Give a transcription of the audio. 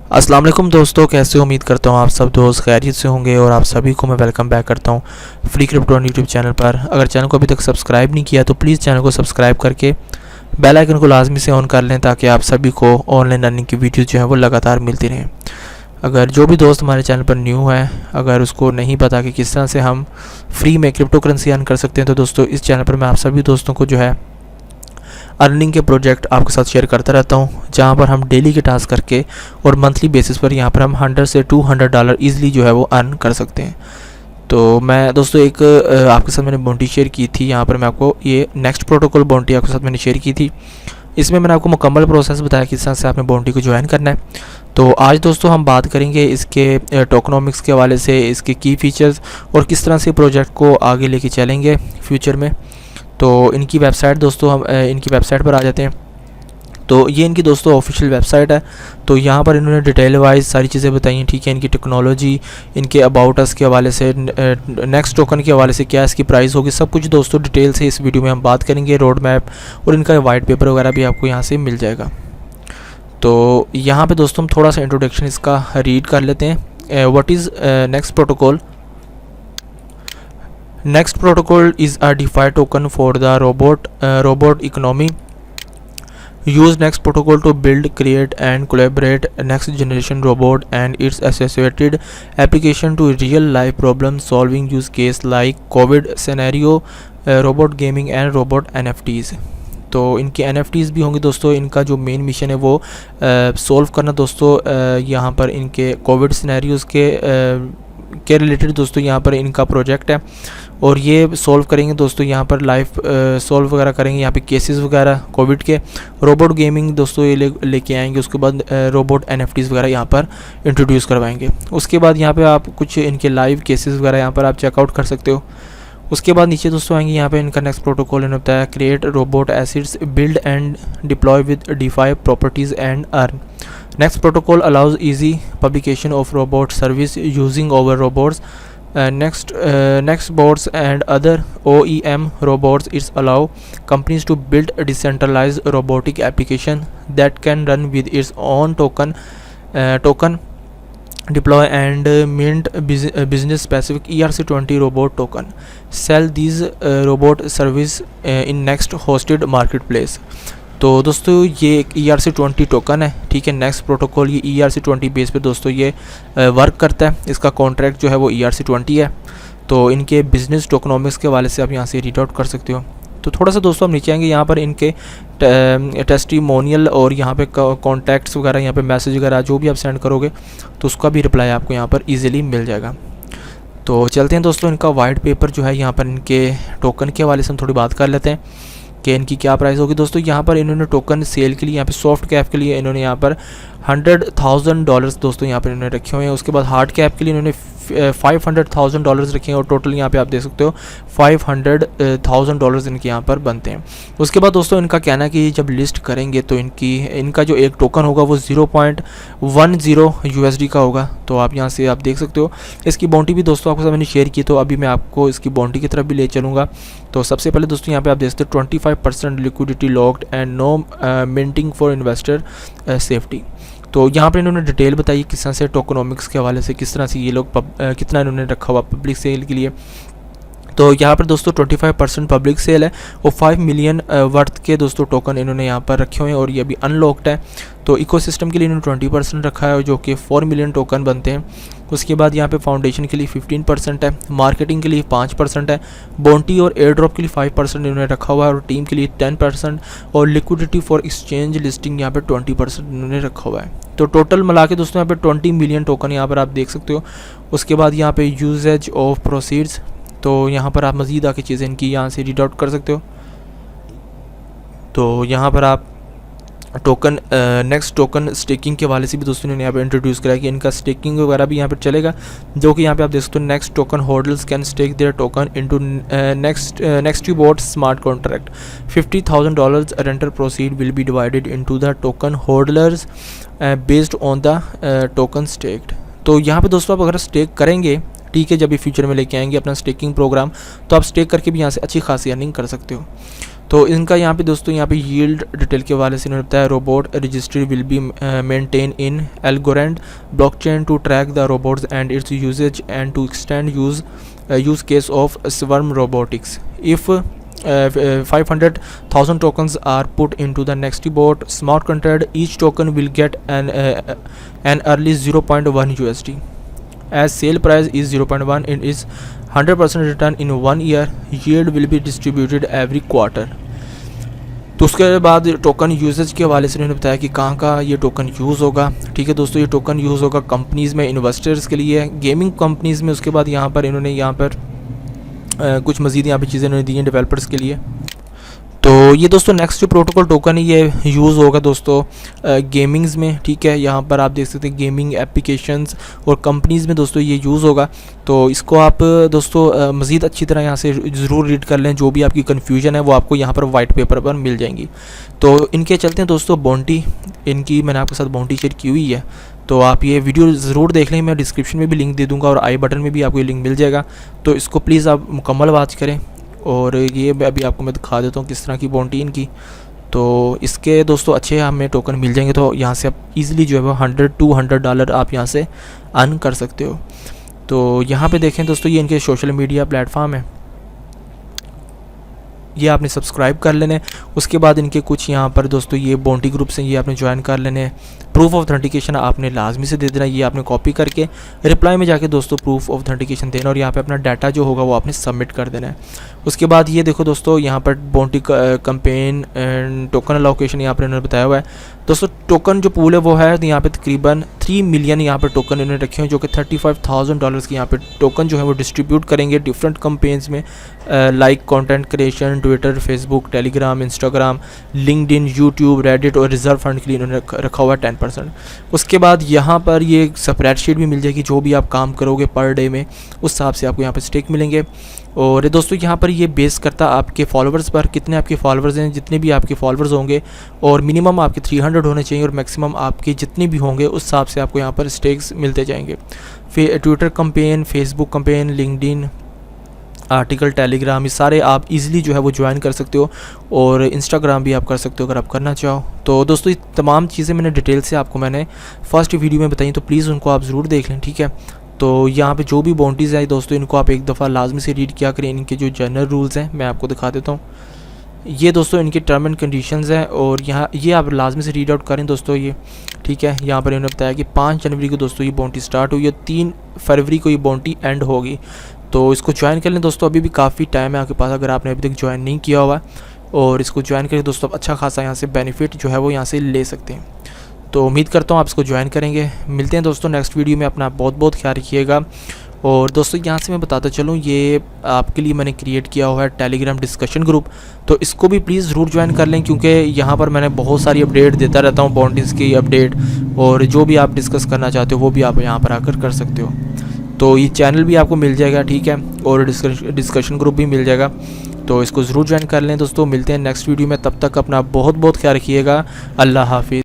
अस्सलाम वालेकुम दोस्तों, कैसे हो? उम्मीद करता हूँ आप सब दोस्त खैरियत से होंगे और आप सभी को मैं वेलकम बैक करता हूँ फ्री क्रिप्टो यूट्यूब चैनल पर। अगर चैनल को अभी तक सब्सक्राइब नहीं किया तो प्लीज़ चैनल को सब्सक्राइब करके बेल आइकन को लाजमी से ऑन कर लें ताकि आप सभी को ऑनलाइन अर्निंग की वीडियोज़ जो है वो लगातार मिलती रहें। अगर जो भी दोस्त हमारे चैनल पर न्यू है, अगर उसको नहीं पता कि किस तरह से हम फ्री में क्रिप्टो करेंसी अर्न कर सकते हैं, तो दोस्तों इस चैनल पर मैं आप सभी दोस्तों को जो है अर्निंग के प्रोजेक्ट आपके साथ शेयर करता रहता हूँ, जहाँ पर हम डेली के टास्क करके और मंथली बेसिस पर यहाँ पर हम $100 से $200 ईज़िली जो है वो अर्न कर सकते हैं। तो मैं दोस्तों एक आपके साथ मैंने बाउंटी शेयर की थी, यहाँ पर मैं आपको ये नेक्स्ट प्रोटोकॉल बाउंटी आपके साथ मैंने शेयर की थी। इसमें मैंने आपको मुकम्मल प्रोसेस बताया किस तरह से आपने बाउंटी को ज्वाइन करना है। तो आज दोस्तों हम बात करेंगे इसके टोकनोमिक्स के हवाले से, इसके की फ़ीचर्स और किस तरह से प्रोजेक्ट को आगे लेके चलेंगे फ्यूचर में। तो इनकी वेबसाइट दोस्तों, हम इनकी वेबसाइट पर आ जाते हैं। तो ये इनकी दोस्तों ऑफिशियल वेबसाइट है। तो यहाँ पर इन्होंने डिटेल वाइज सारी चीज़ें बताई हैं, ठीक है। इनकी टेक्नोलॉजी, इनके अबाउट अस के हवाले से, नेक्स्ट टोकन के हवाले से क्या इसकी प्राइस होगी, सब कुछ दोस्तों डिटेल से इस वीडियो में हम बात करेंगे। रोड मैप और इनका वाइट पेपर वगैरह भी आपको यहाँ से मिल जाएगा। तो यहाँ पे दोस्तों हम थोड़ा सा इंट्रोडक्शन इसका रीड कर लेते हैं। What is next protocol? Next protocol is a DeFi token for the robot economy. Use Next protocol to build, create, and collaborate next generation robot and its associated application to real life problem solving use case like COVID scenario, robot gaming and robot NFTs. तो इनके NFTs भी होंगे दोस्तों। इनका जो main mission है वो solve करना दोस्तों, यहाँ पर इनके कोविड सिनेरियोज़ के रिलेटेड दोस्तों यहाँ पर इनका प्रोजेक्ट है और ये सॉल्व करेंगे दोस्तों। यहाँ पर लाइव सॉल्व वगैरह करेंगे, यहाँ पे केसेस वगैरह कोविड के। रोबोट गेमिंग दोस्तों ये लेके आएंगे। उसके बाद रोबोट NFTs वगैरह यहाँ पर इंट्रोड्यूस करवाएंगे। उसके बाद यहाँ पे आप कुछ इनके लाइव केसेस वगैरह यहाँ पर आप चेकआउट कर सकते हो। उसके बाद नीचे दोस्तों आएंगे, यहाँ पे इनका नेक्स्ट प्रोटोकॉल इन्होंने बताया create robot assets, build and deploy with DeFi properties and earn. Next protocol allows easy publication of robot service using over robots. Next bots and other OEM robots. It allow companies to build a decentralized robotic application that can run with its own token deploy and mint business specific ERC20 robot token. Sell these robot service in next hosted marketplace. तो दोस्तों ये एक ERC20 token है, ठीक है। Next protocol ये ERC20 base पे दोस्तों ये वर्क करता है। इसका कॉन्ट्रैक्ट जो है वो ERC20 है। तो इनके बिजनेस टोकनोमिक्स के हवाले से आप यहाँ से रीड आउट कर सकते हो। तो थोड़ा सा दोस्तों हम नीचे आएंगे, यहाँ पर इनके टेस्टिमोनियल और यहाँ पे कॉन्टैक्ट्स वगैरह, यहाँ पे मैसेज वगैरह जो भी आप सेंड करोगे तो उसका भी रिप्लाई आपको यहाँ पर ईजिली मिल जाएगा। तो चलते हैं दोस्तों, इनका वाइट पेपर जो है यहाँ पर इनके टोकन के हवाले से हम थोड़ी बात कर लेते हैं कि इनकी क्या प्राइस होगी। दोस्तों यहाँ पर इन्होंने टोकन सेल के लिए, यहाँ पे सॉफ्ट कैप के लिए इन्होंने यहाँ पर $100,000 दोस्तों यहाँ पर इन्होंने रखे हुए हैं। उसके बाद हार्ड कैप के लिए इन्होंने $500,000 रखे हैं और टोटल यहाँ पे आप देख सकते हो $500,000 इनके यहाँ पर बनते हैं। उसके बाद दोस्तों इनका कहना है कि जब लिस्ट करेंगे तो इनका जो एक टोकन होगा वो 0.10 USD का होगा। तो आप यहाँ से आप देख सकते हो। इसकी बाउंटी भी दोस्तों आपके साथ मैंने शेयर की, तो अभी मैं आपको इसकी बाउंटी की तरफ भी ले चलूँगा। तो सबसे पहले दोस्तों यहाँ पे आप देख सकते हो 25% liquidity locked and no minting for investor safety. तो यहाँ पर इन्होंने डिटेल बताई किस तरह से टोकनोमिक्स के हवाले से, किस तरह से ये लोग कितना इन्होंने रखा हुआ पब्लिक सेल के लिए। तो यहाँ पर दोस्तों 25% पब्लिक सेल है और 5 मिलियन वर्थ के दोस्तों टोकन इन्होंने यहाँ पर रखे हुए हैं और ये अभी अनलॉक्ड है। तो इकोसिस्टम के लिए इन्होंने 20% रखा है जो कि 4 मिलियन टोकन बनते हैं। उसके बाद यहाँ पे फाउंडेशन के लिए 15% है, मार्केटिंग के लिए 5% है, बाउंटी और एयर ड्रॉप के लिए 5% इन्होंने रखा हुआ है और टीम के लिए 10% और लिक्विडिटी फॉर एक्सचेंज लिस्टिंग यहाँ पे 20% इन्होंने रखा हुआ है। तो टोटल मिला के दोस्तों यहाँ पे 20 मिलियन टोकन यहाँ पर आप देख सकते हो। उसके बाद यहाँ पे यूजेज ऑफ प्रोसीड्स, तो यहाँ पर आप मज़ीद आके चीज़ें इनकी यहाँ से रीड आउट कर सकते हो। तो यहाँ पर आप टोकन नेक्स्ट टोकन स्टेकिंग के हवाले से भी दोस्तों ने यहाँ पे इंट्रोड्यूस कराया कि इनका स्टेकिंग वगैरह भी यहाँ पर चलेगा, जो कि यहाँ पे आप देख सकते हो next token holders can stake their token into next boat smart contract. $50,000 rental proceed will be divided into the token holders based on the token staked. तो यहाँ पे दोस्तों आप अगर स्टेक करेंगे, ठीक है, जब भी फ्यूचर में लेके आएंगे अपना स्टेकिंग प्रोग्राम, तो आप स्टेक करके भी यहाँ से अच्छी खासी अर्निंग कर सकते हो। तो इनका यहाँ पे दोस्तों यहाँ पे यील्ड डिटेल के वाले से इन्होंने बताया robot registry will be maintain in Algorand blockchain to track the robots and its usages and to extend use case of swarm robotics. If 500,000 tokens are put into the Nextbot smart contract, each token will get an early 0.1 USD. As sale price is 0.1, it is 100% return in 1 year. Yield will be distributed every quarter. तो उसके बाद token usage के हवाले से उन्होंने बताया कि कहाँ का ये टोकन यूज़ होगा। ठीक है दोस्तों, ये टोकन यूज़ होगा कंपनीज़ में, इन्वेस्टर्स के लिए, गेमिंग कंपनीज़ में। उसके बाद यहाँ पर इन्होंने यहाँ पर कुछ मज़ीद यहाँ पे चीज़ें इन्होंने दी हैं डेवलपर्स के लिए। तो ये दोस्तों नेक्स्ट जो प्रोटोकॉल टोकन है ये यूज़ होगा दोस्तों गेमिंग्स में। ठीक है, यहाँ पर आप देख सकते हैं गेमिंग एप्लीकेशंस और कंपनीज़ में दोस्तों ये यूज़ होगा। तो इसको आप दोस्तों मज़ीद अच्छी तरह यहाँ से ज़रूर रीड कर लें, जो भी आपकी कन्फ्यूजन है वो आपको यहाँ पर वाइट पेपर पर मिल जाएंगी। तो इनके चलते हैं दोस्तों बाउंटी, इनकी मैंने आपके साथ बाउंटी शेयर की हुई है, तो आप ये वीडियो ज़रूर देख लें। मैं डिस्क्रिप्शन में भी लिंक दे दूँगा और आई बटन में भी आपको ये लिंक मिल जाएगा। तो इसको प्लीज़ आप मुकम्मल वॉच करें। और ये अभी आपको मैं दिखा देता हूँ किस तरह की बाउंटी इनकी। तो इसके दोस्तों अच्छे हमें टोकन मिल जाएंगे, तो यहाँ से आप इजीली जो है वो $100-200 आप यहाँ से अर्न कर सकते हो। तो यहाँ पे देखें दोस्तों, ये इनके सोशल मीडिया प्लेटफॉर्म है, ये आपने सब्सक्राइब कर लेने। उसके बाद इनके कुछ यहाँ पर दोस्तों ये बाउंटी ग्रुप्स हैं, ये आपने ज्वाइन कर लेने। प्रूफ ऑफ ऑथेंटिकेशन आपने लाजमी से दे देना, ये आपने कॉपी करके रिप्लाई में जाके दोस्तों प्रूफ ऑफ ऑथेंटिकेशन देना और यहाँ पे अपना डाटा जो होगा वो आपने सबमिट कर देना है। उसके बाद ये देखो दोस्तों, यहाँ पर bounty campaign and token allocation यहाँ पर इन्होंने बताया हुआ है। दोस्तों टोकन जो पूल है वो है यहाँ पे तकरीबन 3 मिलियन यहाँ पर टोकन इन्होंने रखे हैं, जो कि $35,000 की यहाँ पे टोकन जो है वो डिस्ट्रीब्यूट करेंगे डिफरेंट कैंपेन्स में, like content creation, Twitter, Facebook, Telegram, Instagram, LinkedIn, YouTube, Reddit और रिजर्व फंड के लिए इन्होंने रखा हुआ है 10%। उसके बाद यहाँ पर ये स्प्रेडशीट भी मिल जाएगी, जो भी आप काम करोगे पर डे में उस हिसाब से आपको यहाँ पर स्टेक मिलेंगे। और दोस्तों यहाँ पर ये बेस करता आपके फॉलोवर्स पर, कितने आपके फॉलोवर्स हैं, जितने भी आपके फॉलोवर्स होंगे और मिनिमम आपके 300 होने चाहिए और मैक्सिमम आपके जितने भी होंगे उस हिसाब से आपको यहाँ पर स्टेक्स मिलते जाएंगे। फिर Twitter campaign, Facebook campaign, LinkedIn, article, Telegram, ये सारे आप इजीली जो है वो ज्वाइन कर सकते हो और इंस्टाग्राम भी आप कर सकते हो अगर आप करना चाहो। तो दोस्तों ये तमाम चीज़ें मैंने डिटेल से आपको मैंने फर्स्ट वीडियो में बताई, तो प्लीज़ उनको आप ज़रूर देख लें। ठीक है, तो यहाँ पे जो भी बाउंड्रीज़ है दोस्तों इनको आप एक दफ़ा लाजमी से रीड किया करें। इनके जो जनरल रूल्स हैं मैं आपको दिखा देता हूँ। ये दोस्तों इनके टर्म एंड कंडीशंस हैं और यहाँ ये आप लाजमी से रीड आउट करें दोस्तों ये। ठीक है, यहाँ पर इन्होंने बताया कि 5 जनवरी को दोस्तों ये बाउंड्री स्टार्ट हुई है, 3 फरवरी को ये बाउंड्री एंड होगी। तो इसको ज्वाइन कर लें दोस्तों, अभी भी काफ़ी टाइम है आपके पास अगर आपने अभी तक ज्वाइन नहीं किया हुआ, और इसको ज्वाइन करके दोस्तों अच्छा खासा यहाँ से बेनिफिट जो है वो यहाँ से ले सकते हैं। तो उम्मीद करता हूँ आप इसको ज्वाइन करेंगे। मिलते हैं दोस्तों नेक्स्ट वीडियो में, अपना बहुत बहुत ख्याल रखिएगा। और दोस्तों यहाँ से मैं बताता चलूँ, ये आपके लिए मैंने क्रिएट किया हुआ है टेलीग्राम डिस्कशन ग्रुप, तो इसको भी प्लीज़ ज़रूर ज्वाइन कर लें, क्योंकि यहाँ पर मैंने बहुत सारी अपडेट देता रहता हूँ, बाउंड्रीज़ की अपडेट, और जो भी आप डिस्कस करना चाहते हो वो भी आप यहाँ पर आकर कर सकते हो। तो ये चैनल भी आपको मिल जाएगा, ठीक है, और डिस्कशन ग्रुप भी मिल जाएगा, तो इसको ज़रूर ज्वाइन कर लें दोस्तों। मिलते हैं नेक्स्ट वीडियो में, तब तक अपना बहुत बहुत ख्याल रखिएगा। अल्लाह हाफिज़।